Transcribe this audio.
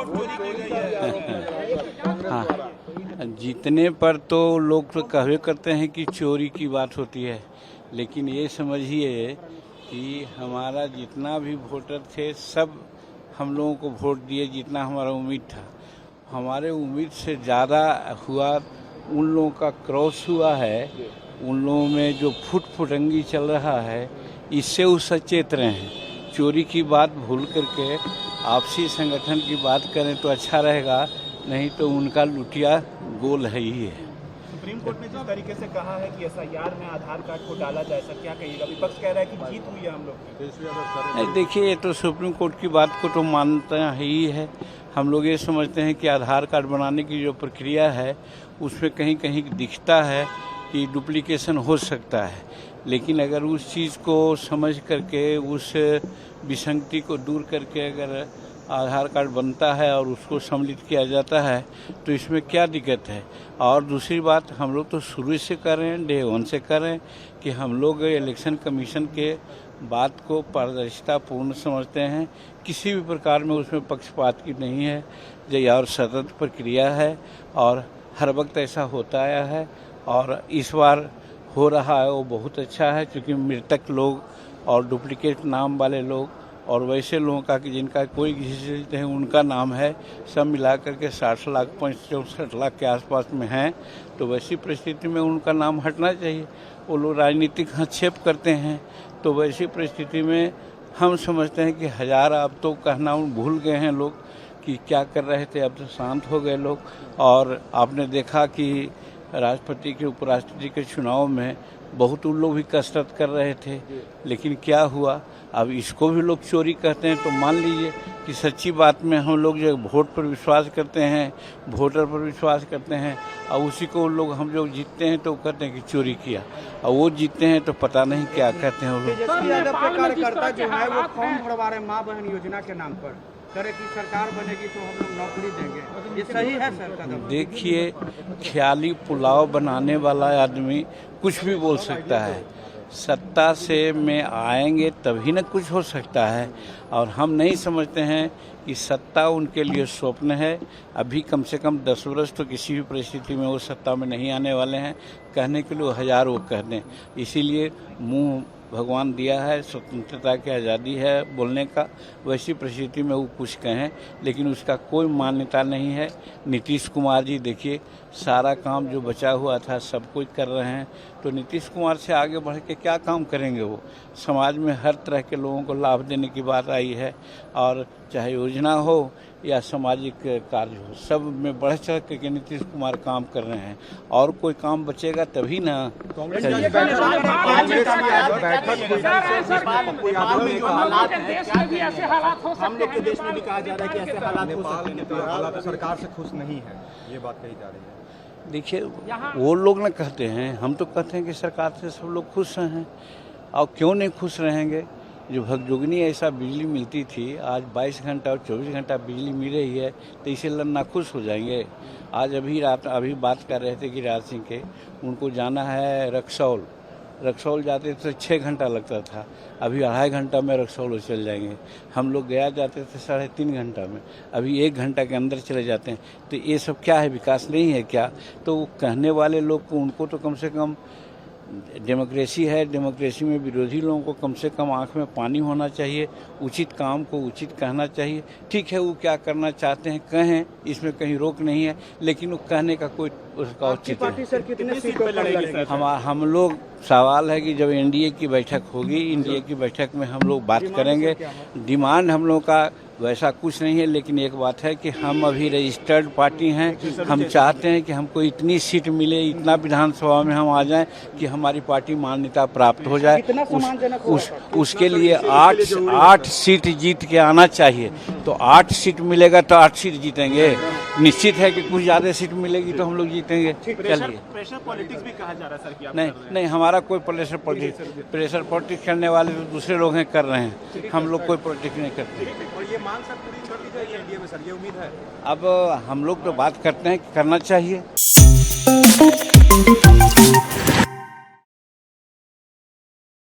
Vote चोरी की गई है। हाँ, जीतने पर तो लोग तो कहवे करते हैं कि चोरी की बात होती है, लेकिन ये समझिए कि हमारा जितना भी वोटर थे सब हम लोगों को वोट दिए जितना हमारा उम्मीद था। हमारे उम्मीद से ज़्यादा हुआ, उन लोगों का क्रॉस हुआ है, उन लोगों में जो फुटफुटंगी चल रहा है, इससे वो सचेत रहे हैं। चोरी की बात भूल करके आपसी संगठन की बात करें तो अच्छा रहेगा, नहीं तो उनका लुटिया गोल है ही है। सुप्रीम कोर्ट ने जिस तरीके से कहा है कि एसआईआर में आधार कार्ड को डाला जाए, सर क्या कहिएगा? विपक्ष कह रहा है कि जीत हुई है हम लोग की। देखिए, ये तो सुप्रीम कोर्ट की बात को तो मानता ही है। हम लोग ये समझते हैं कि आधार कार्ड बनाने की जो प्रक्रिया है उसमें कहीं कहीं दिखता है कि डुप्लीकेशन हो सकता है, लेकिन अगर उस चीज़ को समझ करके, उस विसंगति को दूर करके अगर आधार कार्ड बनता है और उसको सम्मिलित किया जाता है तो इसमें क्या दिक्कत है। और दूसरी बात, हम लोग तो शुरू से कर रहे हैं, डे वन से कर रहे हैं कि हम लोग इलेक्शन कमीशन के बात को पारदर्शितापूर्ण समझते हैं। किसी भी प्रकार में उसमें पक्षपात की नहीं है, जो और सतत प्रक्रिया है और हर वक्त ऐसा होता आया है और इस बार हो रहा है वो बहुत अच्छा है, क्योंकि मृतक लोग और डुप्लीकेट नाम वाले लोग और वैसे लोगों का कि जिनका कोई किसी से उनका नाम है, सब मिला करके 60 लाख 64 लाख के आसपास में हैं। तो वैसी परिस्थिति में उनका नाम हटना चाहिए। वो लोग राजनीतिक हस्तक्षेप करते हैं, तो वैसी परिस्थिति में हम समझते हैं कि हजार, अब तो कहना भूल गए हैं लोग कि क्या कर रहे थे, अब तो शांत हो गए लोग। और आपने देखा कि राष्ट्रपति के उपराष्ट्रपति के चुनाव में बहुत उन लोग भी कसरत कर रहे थे, लेकिन क्या हुआ, अब इसको भी लोग चोरी कहते हैं। तो मान लीजिए कि सच्ची बात में हम लोग जो वोट पर विश्वास करते हैं, वोटर पर विश्वास करते हैं, और उसी को लोग हम लोग जीतते हैं तो कहते हैं कि चोरी किया, और वो जीतते हैं तो पता नहीं क्या कहते हैं वो लोग। कार्यकर्ता जो है वो फॉर्म भरवा रहे माँ बहन योजना के नाम पर, करे कि सरकार बनेगी तो हम लोग नौकरी देंगे, ये सही है सर कदम? देखिए, ख्याली पुलाव बनाने वाला आदमी कुछ भी बोल सकता है। सत्ता से में आएंगे तभी न कुछ हो सकता है, और हम नहीं समझते हैं कि सत्ता उनके लिए स्वप्न है। अभी कम से कम 10 वर्ष तो किसी भी परिस्थिति में वो सत्ता में नहीं आने वाले हैं। कहने के लिए हजार वो कह दें, इसीलिए मुंह भगवान दिया है, स्वतंत्रता की आज़ादी है बोलने का। वैसी परिस्थिति में वो कुछ कहें, लेकिन उसका कोई मान्यता नहीं है। नीतीश कुमार जी देखिए, सारा काम जो बचा हुआ था सब कुछ कर रहे हैं, तो नीतीश कुमार से आगे बढ़ के क्या काम करेंगे? वो समाज में हर तरह के लोगों को लाभ देने की बात आई है, और चाहे योजना हो या सामाजिक कार्य हो, सब में बढ़ चढ़ के नीतीश कुमार काम कर रहे हैं। और कोई काम बचेगा तभी ना। हम लोग के देश में भी कहा जा रहा है कि ऐसे हालात हो सकते हैं। हालात सरकार से खुश नहीं है, ये बात कही जा रही है। देखिए, वो लोग न कहते हैं, हम तो कहते हैं कि सरकार से सब लोग खुश हैं, और क्यों नहीं खुश रहेंगे। जो भगजोगनी ऐसा बिजली मिलती थी, आज 22 घंटा और 24 घंटा बिजली मिल रही है, तो इसे ना खुश हो जाएंगे। आज अभी बात कर रहे थे कि राज सिंह के, उनको जाना है रक्सौल जाते तो 6 घंटा लगता था, अभी 2.5 घंटा में रक्सौल चल जाएंगे। हम लोग गया जाते थे 3.5 घंटा में, अभी 1 घंटा के अंदर चले जाते हैं। तो ये सब क्या है, विकास नहीं है क्या? तो कहने वाले लोग को, उनको तो कम से कम डेमोक्रेसी है, डेमोक्रेसी में विरोधी लोगों को कम से कम आंख में पानी होना चाहिए, उचित काम को उचित कहना चाहिए। ठीक है, वो क्या करना चाहते हैं कहें, इसमें कहीं रोक नहीं है, लेकिन वो कहने का कोई उसका औचित्य नहीं। हम लोग, सवाल है कि जब एनडीए की बैठक होगी, एनडीए की बैठक में हम लोग बात करेंगे। डिमांड हम लोग का वैसा कुछ नहीं है, लेकिन एक बात है कि हम अभी रजिस्टर्ड पार्टी हैं। हम चाहते हैं कि हमको इतनी सीट मिले, इतना विधानसभा में हम आ जाएं कि हमारी पार्टी मान्यता प्राप्त हो जाए। उसके लिए 8 सीट जीत के आना चाहिए। तो 8 सीट मिलेगा तो 8 सीट जीतेंगे। निश्चित है कि कुछ ज़्यादा सीट मिलेगी तो हम लोग जीतेंगे। चलिए, प्रेशर पॉलिटिक्स भी कहा जा रहा है सर कि नहीं, हमारा कोई प्रेशर पॉलिटिक्स करने वाले तो दूसरे लोग हैं, कर रहे हैं। हम लोग कोई पॉलिटिक्स नहीं करते। और ये मांग सर पूरी कर दी जाएगी एनडीए में सर, ये उम्मीद है? अब हम लोग तो बात करते हैं कि करना चाहिए।